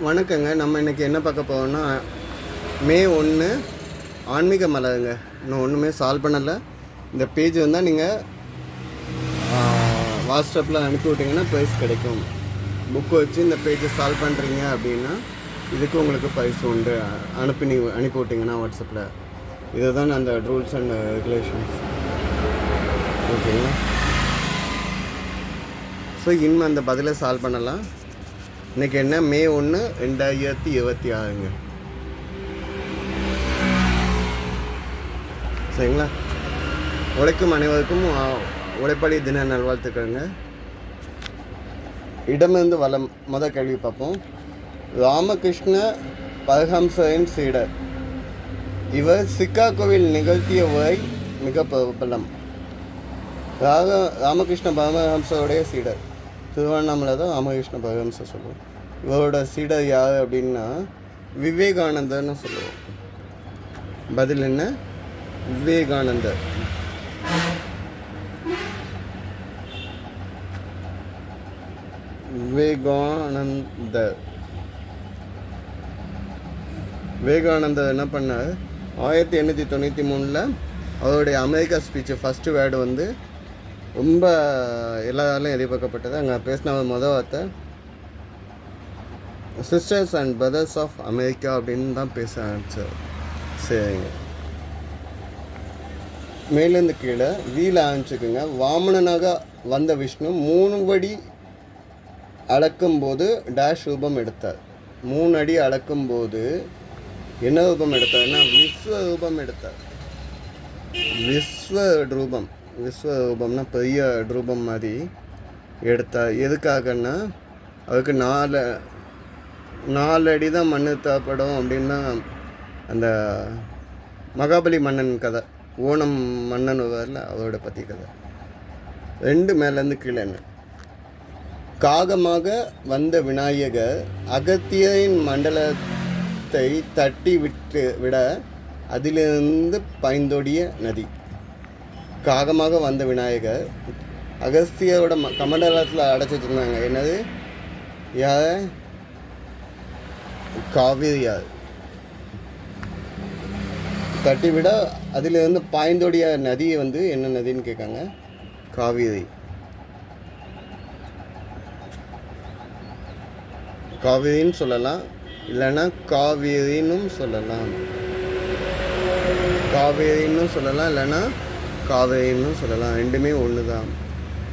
வணக்கங்க. நம்ம இன்றைக்கி என்ன பார்க்க போகிறோம்னா, மே 1 ஆன்மீக மலருங்க. இன்னும் ஒன்றுமே சால்வ் பண்ணலை. இந்த பேஜ் வந்தால் நீங்கள் வாட்ஸ்அப்பில் அனுப்பி விட்டிங்கன்னா ப்ரைஸ் கிடைக்கும். புக்கு வச்சு இந்த பேஜை சால்வ் பண்ணுறீங்க அப்படின்னா இதுக்கு உங்களுக்கு ப்ரைஸ் உண்டு. அனுப்பி விட்டிங்கன்னா வாட்ஸ்அப்பில். இதுதான் அந்த ரூல்ஸ் அண்ட் ரெகுலேஷன்ஸ். ஓகேங்களா? ஸோ இனிமே அந்த பதிலை சால்வ் பண்ணலாம். இன்றைக்கி என்ன, மே 1 2026ங்க. சரிங்களா? உழைக்கும் அனைவருக்கும் உழைப்பாளி தின நல்வாழ்த்துக்கள்ங்க. இடமிருந்து வளம். முதல் கேள்வி பார்ப்போம். ராமகிருஷ்ண பரஹம்சரின் சீடர். இவர் சிக்காகோவில் நிகழ்த்திய உரை மிக பிரபலம். ராமகிருஷ்ண பரமஹம்சருடைய சீடர். திருவண்ணாமலை தான் ராமகிருஷ்ண பரமஹம்சர் சொல்லுவோம். இவரோட சீடர் யார் அப்படின்னா விவேகானந்தர்னு சொல்லுவோம். பதில் என்ன? விவேகானந்தர். விவேகானந்தர் என்ன பண்ணார், 1893 அவருடைய அமெரிக்கா ஸ்பீச்சு ஃபஸ்ட்டு வேர்டு வந்து ரொம்ப எல்லாராலையும் எதிர்பார்க்கப்பட்டது. அங்கே பேசின மொதல் வார்த்தை sisters and brothers of America அப்படின்னு தான் பேச ஆரம்பித்தார். சரிங்க, மேலேருந்து கீழே வீல ஆரம்பிச்சுக்குங்க. வாமனனாக வந்த விஷ்ணு 3 அடி அளக்கும்போது டேஷ் ரூபம் எடுத்தார். 3 அடி அளக்கும்போது என்ன ரூபம் எடுத்தார்னா விஸ்வரூபம் எடுத்தார். விஸ்வரூபம்னா பெரிய ரூபம் மாதிரி எடுத்தார். எதுக்காகன்னா அதுக்கு 4 அடி தான் மண் தேவைப்படும் அப்படின்னா அந்த மகாபலி மன்னன் கதை, ஓணம் மன்னன் வரல, அவரோட பற்றி கதை. 2 மேலேருந்து கீழே என்ன, காகமாக வந்த விநாயகர் அகத்தியரின் மண்டலத்தை தட்டி விட அதிலிருந்து பாய்ந்தோடிய நதி. காகமாக வந்த விநாயகர் அகஸ்தியரோட கமண்டலத்தில் அடைச்சி வச்சுருந்தாங்க. என்னது? யார்? காவிரியார். தட்டி விட அதிலிருந்து பாய்ந்தோடிய நதி வந்து என்ன நதின்னு கேட்காங்க. காவிரி. காவிரின்னு சொல்லலாம், இல்லைன்னா காவிரின்னு சொல்லலாம். இல்லைன்னா காவேரின்னு சொல்லலாம். ரெண்டுமே ஒன்று தான்.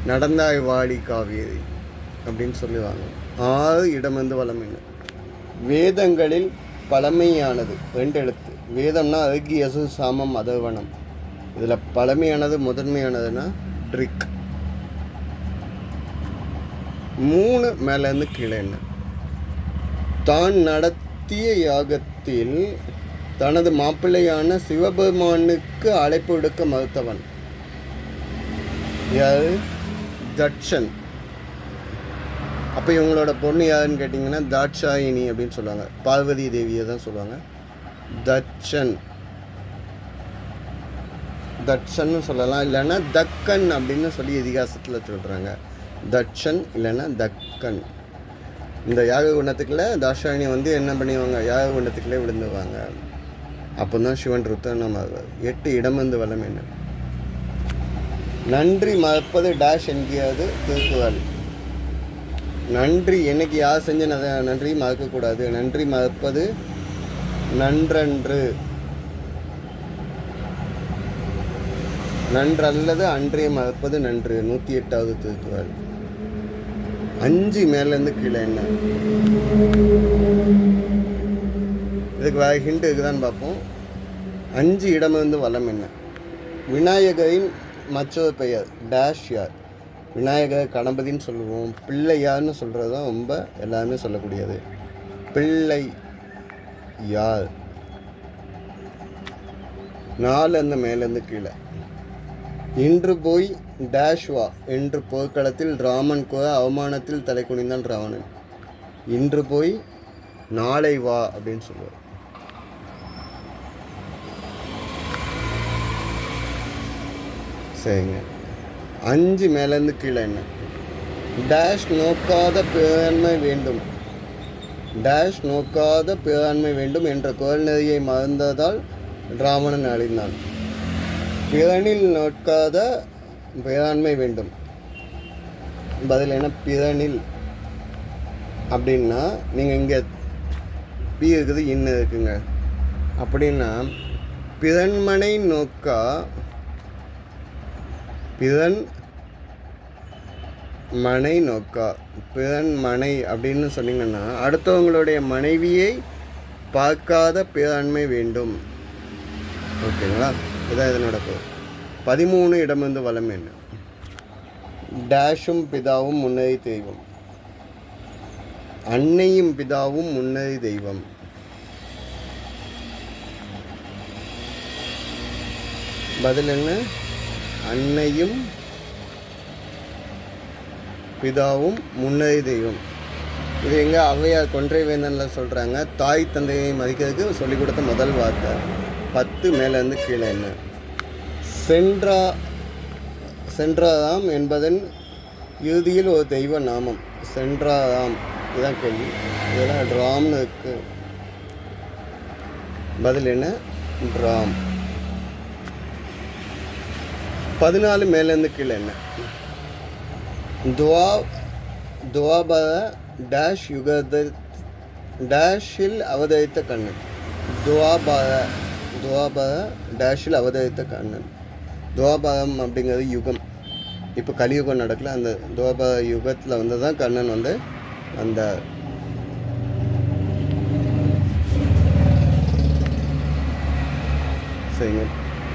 நடந்தாய் வாடி காவேரி அப்படின்னு சொல்லுவாங்க. 6 இடமிருந்து வளம். என்ன? வேதங்களில் பழமையானது 2 எழுத்து. வேதம்னா அருகி யசு சாமம் அதர்வனம். இதில் பழமையானது முதன்மையானதுன்னா ட்ரிக். 3 மேலேருந்து கீழே என்ன, தான் நடத்திய யாகத்தில் தனது மாப்பிள்ளையான சிவபெருமானுக்கு அழைப்பு விடுக்க மறுத்தவன் யார்? தட்சன். அப்போ இவங்களோட பொண்ணு யாருன்னு கேட்டிங்கன்னா தாட்சாயினி அப்படின்னு சொல்லுவாங்க. பார்வதி தேவியை தான் சொல்லுவாங்க. தட்சன்னு சொல்லலாம், இல்லைன்னா தக்கன் அப்படின்னு சொல்லி இதிகாசத்தில் சொல்கிறாங்க. தட்சன் இல்லைன்னா தக்கன். இந்த யாக குண்டத்துக்குள்ளே தாட்சாயினி வந்து என்ன பண்ணுவாங்க, யாக குண்டத்துக்குள்ளே விழுந்துவாங்க. அப்போ தான் சிவன் ருத்தனமாகுவார். 8 இடமிருந்து வளம். என்ன? நன்றி மறப்பது டேஷ் என்கிறது திருக்குறள். நன்றி என்னைக்கு யார் செஞ்ச நன்றி மறக்கக்கூடாது. நன்றி மறப்பது நன்றன்று. நன்றல்லது அன்றே மறப்பது நன்று. 108வது திருக்குறள். 5 மேலேருந்து கீழே என்ன, இதுக்கு வேறு ஹிண்ட் இருக்குதான்னு பார்ப்போம். 5 இடமிருந்து வளம். என்ன? விநாயகரின் மற்றொரு பெயர் டேஷ் யார். விநாயகர் கணபதின்னு சொல்லுவோம். பிள்ளையார்னு சொல்கிறது தான் ரொம்ப எல்லாருமே சொல்லக்கூடியது. பிள்ளை யார். 4 அந்த மேலேருந்து கீழே. இன்று போய் டேஷ் வா என்று போர்க்களத்தில் ராமன் கூற அவமானத்தில் தலை குனிந்தான் ராவணன். இன்று போய் நாளை வா அப்படின்னு சொல்லுவார். சரிங்க, 5 மேலேருந்து கீழே என்ன, டேஷ் நோக்காத பெருமை வேண்டும். டேஷ் நோக்காத பேராண்மை வேண்டும் என்ற குரல் நெறியை மறந்ததால் ராவணன் அழிந்தான். பிறனில் நோக்காத பேராண்மை வேண்டும். பதில் என்ன? பிறனில் அப்படின்னா நீங்கள் இங்கே பி இருக்குது, இன்னும் இருக்குங்க. அப்படின்னா பிறன்மனை நோக்கா, பிறன் மனை நோக்கா, பிறன் மனை அப்படின்னு சொன்னீங்கன்னா அடுத்தவங்களுடைய மனைவியை பார்க்காத பேராண்மை வேண்டும். ஓகேங்களா? இதான் இதனோட பொருள். 13 இடமிருந்து வளம் என்ன? டேஷும் பிதாவும் முன்னறி தெய்வம். அன்னையும் பிதாவும் முன்னறி தெய்வம். பதில் என்ன? அன்னையும் பிதாவும் முன்னறி தெய்வம். இது எங்கே ஔவையார் கொன்றை வேந்தனில் சொல்கிறாங்க. தாய் தந்தையை மதிக்கிறதுக்கு சொல்லிக் கொடுத்த முதல் வார்த்தை. 10 மேலேருந்து கீழே என்ன? சென்றாராம் என்பதன் இறுதியில் ஒரு தெய்வ நாமம். சென்றாராம், இதுதான் கேள்வி. இதெல்லாம் ட்ராம்னு இருக்கு. பதில் என்ன? ட்ராம். 14 மேலேருந்து கீழே என்ன? துவாபர டேஷ் யுகத டேஷில் அவதரித்த கண்ணன். துவாபர டேஷில் அவதரித்த கண்ணன். துவாபரம் அப்படிங்கிறது யுகம். இப்போ கலியுகம் நடக்கல. அந்த துவாபர யுகத்தில் வந்து தான் கண்ணன் வந்து அந்த சரிங்க.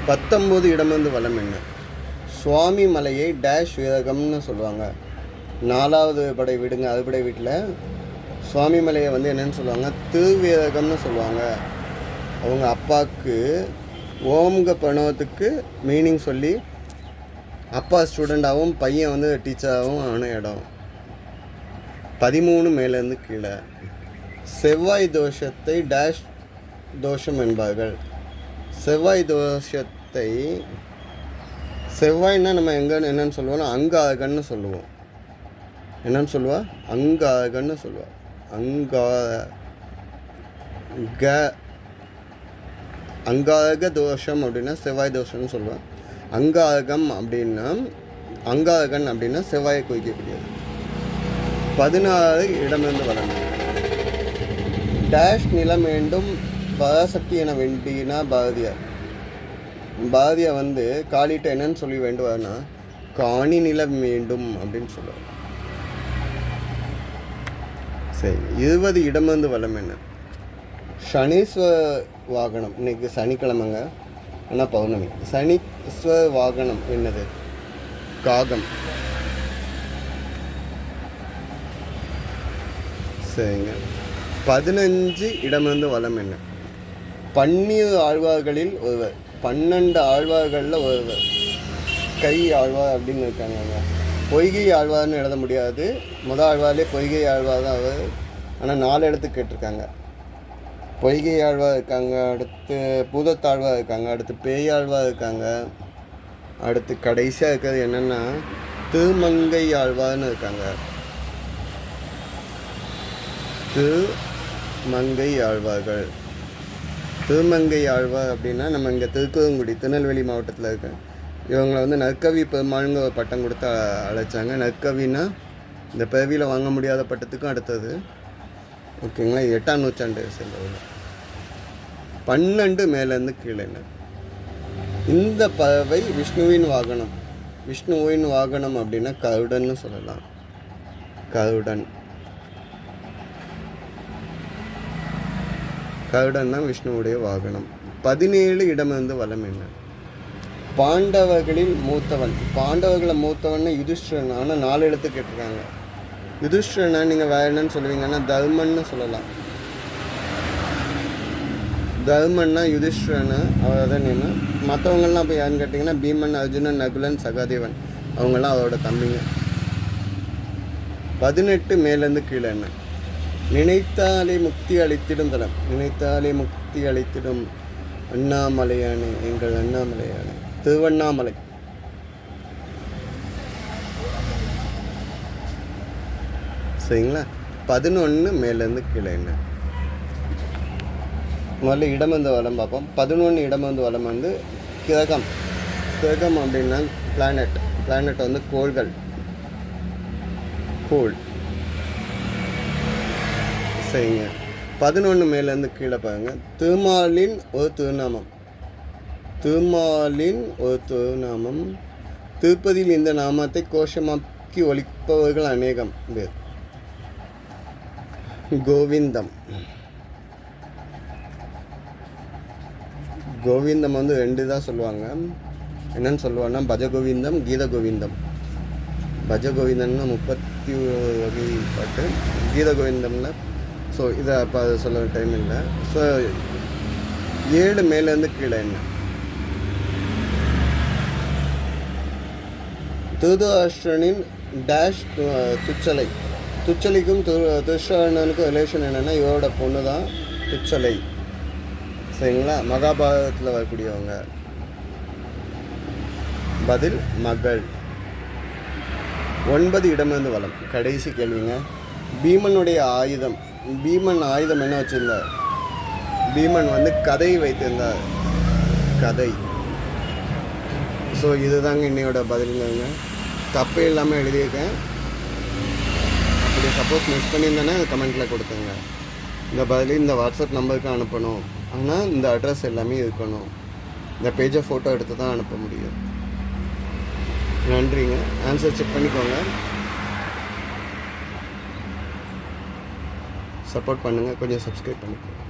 19 இடமிருந்து வளம் என்ன? சுவாமி மலையை டேஷ் வீரகம்னு சொல்லுவாங்க. 4வது படை வீடுங்க, அறுபடை வீட்டில் சுவாமி மலையை வந்து என்னென்னு சொல்லுவாங்க? திருவீரகம்னு சொல்லுவாங்க. அவங்க அப்பாவுக்கு ஓம்க பிரணவத்துக்கு மீனிங் சொல்லி அப்பா ஸ்டூடெண்டாகவும் பையன் வந்து டீச்சராகவும் ஆன இடம். 13 மேலேருந்து கீழே. செவ்வாய் தோஷத்தை டேஷ் தோஷம் என்பார்கள். செவ்வாய் தோஷத்தை, செவ்வாய்னா நம்ம என்னன்னு சொல்லுவோம்னா அங்காரகன்னு சொல்லுவோம். என்னன்னு சொல்லுவா? அங்காரகன்னு சொல்லுவா. அங்காரக தோஷம் அப்படின்னா செவ்வாய் தோஷம்னு சொல்லுவேன். அங்காரகம் அப்படின்னா, அங்காரகன் அப்படின்னா செவ்வாயை குறிக்கக்கூடியது. 16 இடமிருந்து வளம். டேஷ் நிலம் வேண்டும் பராசக்தி என வேண்டினா பாரதியார். பாரதியார் வந்து காளிட்ட என்னன்னு சொல்லி வேண்டுவார்னா காணி நிலம் வேண்டும் அப்படின்னு சொல்லுவார். சரி, 20 இடமிருந்து வளம் என்ன? சனீஸ்வர வாகனம். இன்னைக்கு சனிக்கிழமைங்க, ஆனால் பௌர்ணமி. சனீஸ்வர வாகனம் என்னது? காகம். சரிங்க. 15 இடமிருந்து வளம் என்ன? 12 ஆழ்வார்களில் ஒருவர். 12 ஆழ்வார்களில் ஒருவர். கை ஆழ்வார் அப்படின்னு இருக்காங்க. பொய்கை ஆழ்வார்னு எழுத முடியாது. முதல் ஆழ்வார்லேயே பொய்கை ஆழ்வார் தான் அவர். ஆனால் 4 இடத்து கேட்டிருக்காங்க. பொய்கை ஆழ்வார் இருக்காங்க, அடுத்து பூதத்தாழ்வார் இருக்காங்க, அடுத்து பேயாழ்வார் இருக்காங்க, அடுத்து கடைசியாக இருக்கிறது என்னென்னா திருமங்கை ஆழ்வார்னு இருக்காங்க. திருமங்கை ஆழ்வார்கள். திருமங்கை ஆழ்வார் அப்படின்னா நம்ம இங்கே திருக்குறங்குடி திருநெல்வேலி மாவட்டத்தில் இருக்க இவங்களை வந்து நற்கவி பெருமாள்னு ஒரு பட்டம் கொடுத்து அழைச்சாங்க. நற்கவின்னா இந்த பிறவியில் வாங்க முடியாத பட்டத்துக்கும் அடுத்தது. ஓகேங்களா? 8ஆம் நூற்றாண்டு சேர்ந்தவர். 12 மேலேருந்து கீழே. இந்த பறவை விஷ்ணுவின் வாகனம். விஷ்ணுவின் வாகனம் அப்படின்னா கருடன்னு சொல்லலாம். கருடன். கருடன் தான் விஷ்ணுவுடைய வாகனம். 17 இடமிருந்து வளம் என்ன? பாண்டவர்களில் மூத்தவன். பாண்டவர்களை மூத்தவன் யுதிஷ்டிரன். ஆனால் 4 எழுத்து கேட்டிருக்காங்க. யுதிஷ்டிரனை நீங்கள் வேறு என்னன்னு சொல்லுவீங்கன்னா தர்மன்னு சொல்லலாம். தர்மன்னா யுதிஷ்டிரன், அவர் தான் என்ன. மற்றவங்கள்லாம் இப்போ யாருன்னு கேட்டிங்கன்னா பீமன், அர்ஜுனன், நகுலன், சகாதேவன், அவங்கெல்லாம் அவரோட தம்பிங்க. 18 மேலேருந்து கீழே என்ன? நினைத்தாலே முக்தி அளித்திடும் தலம். நினைத்தாலே முக்தி அளித்திடும் அண்ணாமலையானே, எங்கள் அண்ணாமலையானே. திருவண்ணாமலை. சரிங்களா? 11 மேலேருந்து கீழே என்ன? முதல்ல இடமந்து வலம் பார்ப்போம். 11 இடமந்து வலம் வந்து கிரகம். கிரகம் அப்படின்னா பிளானட். பிளானட் வந்து கோள்கள். கோள் சரிங்க. 11 மேலேருந்து கீழே பாருங்க. திருமாலின் ஒரு திருநாமம். திருமாலின் ஒரு திருநாமம். திருப்பதியில் இந்த நாமத்தை கோஷமாக்கி ஒலிப்பவர்கள் அநேகம் பேர். கோவிந்தம். கோவிந்தம் வந்து 2 தான் சொல்லுவாங்க. என்னன்னு சொல்லுவாங்கன்னா பஜகோவிந்தம், கீத கோவிந்தம். பஜகோவிந்தம்னா 30 வகை பாட்டு, கீத கோவிந்தம்னா ஸோ இதை அப்போ அதை சொல்ல டைம் இல்லை. ஸோ 7 மேலேருந்து கீழே என்ன? திருதராஷ்டிரனின் டேஷ் துச்சலை. துச்சலைக்கும் திருஷ்டனுக்கும் ரிலேஷன் என்னென்னா இவரோட பொண்ணு தான் துச்சலை. சரிங்களா? மகாபாரதத்தில் வரக்கூடியவங்க. பதில் மகள். 9 இடமிருந்து வலம். கடைசி கேள்விங்க. பீமனுடைய ஆயுதம். பீமன் ஆயுதம் என்ன வச்சுருந்தார்? பீமன் வந்து கதை வைத்திருந்தார். கதை. ஸோ இதுதாங்க இன்னையோட பதிலுங்க. தப்பு இல்லாமல் எழுதியிருக்கேன். அப்படி சப்போஸ் மிஸ் பண்ணியிருந்தேன்னா கமெண்ட்டில் கொடுத்துங்க. இந்த பதில் இந்த வாட்ஸ்அப் நம்பருக்கு அனுப்பணும். ஆனால் இந்த அட்ரஸ் எல்லாமே இருக்கணும். இந்த பேஜை ஃபோட்டோ எடுத்து தான் அனுப்ப முடியும். நன்றிங்க. ஆன்சர் செக் பண்ணிக்கோங்க. சப்போர்ட் பண்ணுங்கள். கொஞ்சம் சப்ஸ்கிரைப் பண்ணிக்கோங்க.